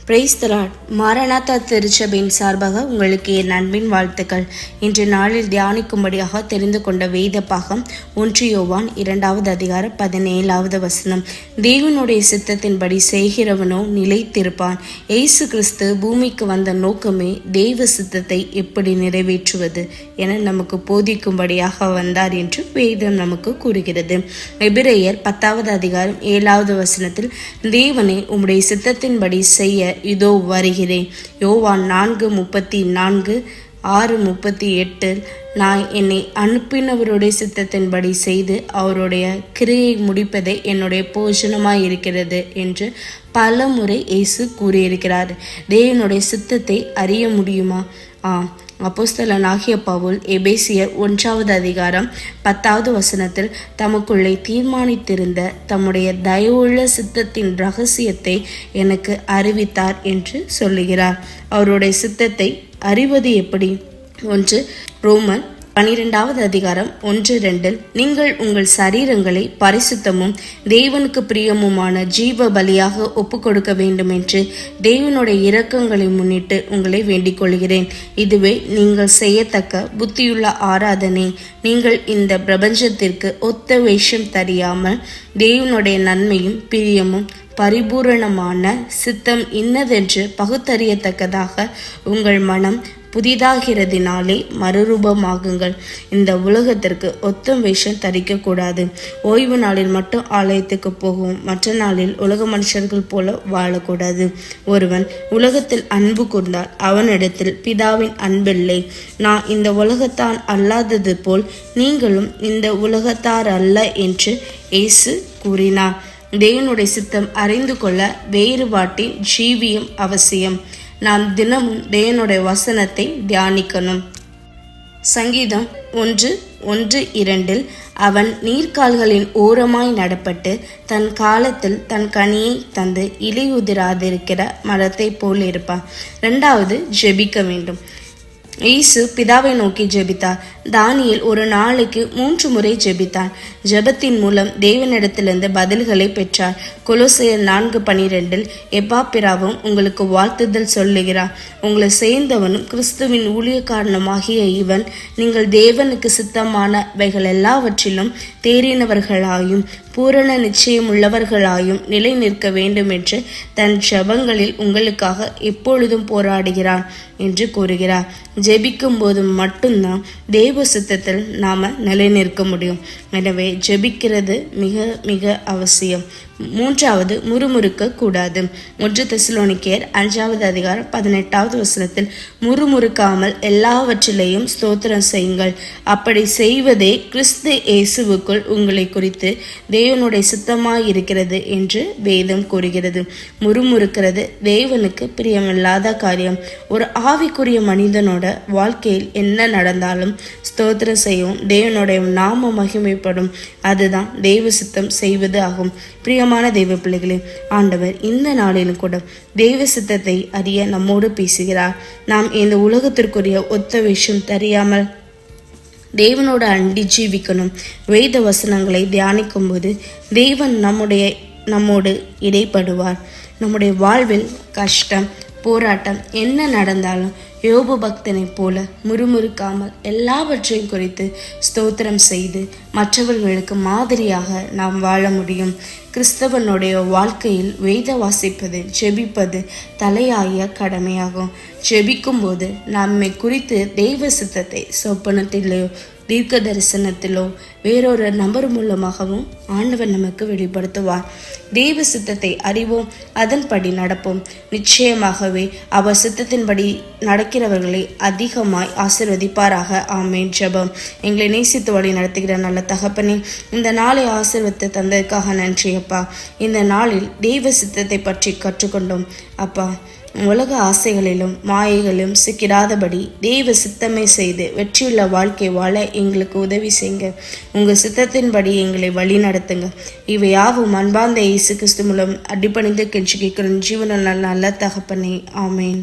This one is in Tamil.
Praise the Lord. மாரநாதா திருச்சபையின் சார்பாக உங்களுக்கு என் அன்பின் வாழ்த்துக்கள். இன்று நாளில் தியானிக்கும்படியாக தெரிந்து கொண்ட வேத பாகம் 1 யோவான் 2வது அதிகாரம் 17வது வசனம். தேவனுடைய சித்தத்தின்படி செய்கிறவனோ நிலைத்திருப்பான். இயேசு கிறிஸ்து பூமிக்கு வந்த நோக்கமே தேவ சித்தத்தை எப்படி நிறைவேற்றுவது என நமக்கு போதிக்கும்படியாக வந்தார் என்று வேதம் நமக்கு கூறுகிறது. எபிரேயர் 10வது அதிகாரம் 7வது வசனத்தில், தேவனே உம்முடைய சித்தத்தின்படி செய்ய இதோ வருகிறேன். யோவான் 4:34, 6:38, நான் என்னை அனுப்பினவருடைய சித்தத்தின்படி செய்து அவருடைய கிரியை முடிப்பதே என்னுடைய போஷணமாய் இருக்கிறது என்று பல முறை இயேசு கூறியிருக்கிறார். தேவனுடைய சித்தத்தை அறிய முடியுமா? அப்போஸ்தலனாகிய பவுல் எபேசியர் 1வது அதிகாரம் 10வது வசனத்தில் தமக்குள்ளே தீர்மானித்திருந்த தம்முடைய தயவுள்ள சித்தத்தின் இரகசியத்தை எனக்கு அறிவித்தார் என்று சொல்லுகிறார். அவருடைய சித்தத்தை அறிவது எப்படி? 1 ரோமர் 12வது அதிகாரம் 1-2, நீங்கள் உங்கள் சரீரங்களை பரிசுத்தமும் தேவனுக்கு பிரியமுமான ஜீவ பலியாக ஒப்புக்கொடுக்க வேண்டும் என்று தேவனுடைய இரக்கங்களை முன்னிட்டு உங்களை வேண்டிக் கொள்கிறேன். இதுவே நீங்கள் செய்யத்தக்க புத்தியுள்ள ஆராதனை. நீங்கள் இந்த பிரபஞ்சத்திற்கு ஒத்த வேஷம் தெரியாமல் தேவனுடைய நன்மையும் பிரியமும் பரிபூரணமான சித்தம் இன்னதென்று பகுத்தறியத்தக்கதாக உங்கள் மனம் புதிதாகிறதினாலே மறுரூபமாகுங்கள். இந்த உலகத்திற்கு ஒத்த வேஷம் தரிக்கக்கூடாது. ஓய்வு நாளில் மட்டும் ஆலயத்துக்கு போகவும் மற்ற நாளில் உலக மனுஷர்கள் போல வாழக்கூடாது. ஒருவன் உலகத்தில் அன்பு கூர்ந்தால் அவனிடத்தில் பிதாவின் அன்பில்லை. நான் இந்த உலகத்தான் அல்லாதது போல் நீங்களும் இந்த உலகத்தார் அல்ல என்று இயேசு கூறினார். தேவனுடைய சித்தம் அறிந்து கொள்ள வேறுபாட்டின் ஜீவியம் அவசியம். நாம் தினமும் தேவனுடைய வசனத்தை தியானிக்கணும். சங்கீதம் 1:1-2, அவன் நீர்க்கால்களின் ஓரமாய் நடப்பட்டு தன் காலத்தில் தன் கனியை தந்து இலையுதிராதிருக்கிற மரத்தை போல் இருப்பான். 2வது, ஜெபிக்க வேண்டும். இயேசு பிதாவை நோக்கி ஜெபித்தார். தானியேல் ஒரு நாளைக்கு 3 முறை ஜெபித்தான். ஜெபத்தின் மூலம் தேவனிடத்திலிருந்து பதில்களை பெற்றார். கொலோசையர் 4:12, எப்பாப்பிராவும் உங்களுக்கு வாழ்த்துதல் சொல்லுகிறார். உங்களை சேர்ந்தவனும் கிறிஸ்துவின் ஊழியக்காரனுமாகிய இவன் நீங்கள் தேவனுக்கு சித்தமானவைகள் எல்லாவற்றிலும் தேறினவர்களாயும் பூரண நிச்சயம் உள்ளவர்களாயும் நிலை நிற்க வேண்டும் என்று தன் ஜெபங்களில் உங்களுக்காக எப்பொழுதும் போராடுகிறான் என்று கூறுகிறார். ஜெபிக்கும் போது மட்டும்தான் தேவ சித்தத்தில் நாம நிலை நிற்க முடியும். எனவே ஜெபிக்கிறது மிக மிக அவசியம். 3வது, முறுமுறுக்க கூடாது. 1 தெசலோனிக்கேயர் 5வது அதிகாரம் 18வது வசனத்தில், முறுமுறுக்காமல் எல்லாவற்றிலையும் ஸ்தோத்திரம் செய்யுங்கள். அப்படி செய்வதே கிறிஸ்து இயேசுவுக்குள் உங்களை குறித்து தேவனுடைய சித்தமாய் இருக்கிறது என்று வேதம் கூறுகிறது. முறுமுறுக்கிறது தேவனுக்கு பிரியமில்லாத காரியம். ஒரு ஆவிக்குரிய மனிதனோட வாழ்க்கையில் என்ன நடந்தாலும் ஸ்தோத்திரம் செய்யும். தேவனுடைய நாம மகிமைப்படும். அதுதான் தேவ சித்தம் செய்வது ஆகும். பிரியமான தெய்வ பிள்ளைகளே, ஆண்டவர் இந்த நாளிலும் கூட தெய்வ சித்தத்தை அறிய நம்மோடு பேசுகிறார். நாம் இந்த உலகத்திற்குரிய ஒத்த விஷயம் தெரியாமல் தேவனோட அண்டி ஜீவிக்கணும். வேத வசனங்களை தியானிக்கும் போது தேவன் நம்மோடு இடைப்படுவார். நம்முடைய வாழ்வில் கஷ்டம் போராட்டம் என்ன நடந்தாலும் யோபு பக்தனை போல முறுமுறுக்காமல் எல்லாவற்றையும் குறித்து ஸ்தோத்திரம் செய்து மற்றவர்களுக்கு மாதிரியாக நாம் வாழ முடியும். கிறிஸ்தவனுடைய வாழ்க்கையில் வேத வாசிப்பது ஜெபிப்பது தலையாய கடமையாகும். ஜெபிக்கும் போது நம்மை குறித்து தெய்வ சித்தத்தை சொப்பனத்திலோ தீர்க்க தரிசனத்திலோ வேறொரு நபர் மூலமாகவும் ஆண்டவர் நமக்கு வெளிப்படுத்துவார். தெய்வ சித்தத்தை அறிவோம், அதன்படி நடப்போம். நிச்சயமாகவே அவர் சித்தத்தின்படி நடக்கிறவர்களை அதிகமாய் ஆசீர்வதிப்பாராக. ஆமேன். ஜெபம். எங்களை நேசித்து வழி நடத்துகிற நல்ல தகப்பனே, இந்த நாளை ஆசீர்வதித்து தந்ததுக்காக நன்றி அப்பா. இந்த நாளில் தெய்வ சித்தத்தை பற்றி கற்றுக்கொண்டோம் அப்பா. உலக ஆசைகளிலும் மாயைகளிலும் சிக்கிடாதபடி தெய்வ சித்தமே செய்து வெற்றியுள்ள வாழ்க்கை வாழ எங்களுக்கு உதவி செய்யுங்க. உங்கள் சித்தத்தின்படி எங்களை வழி நடத்துங்க. இவையாவும் அன்பார்ந்த இயேசு கிறிஸ்து மூலம் அடிபணிந்து கெஞ்சி கேட்கிற ஜீவன நல்ல தகப்பனே. ஆமேன்.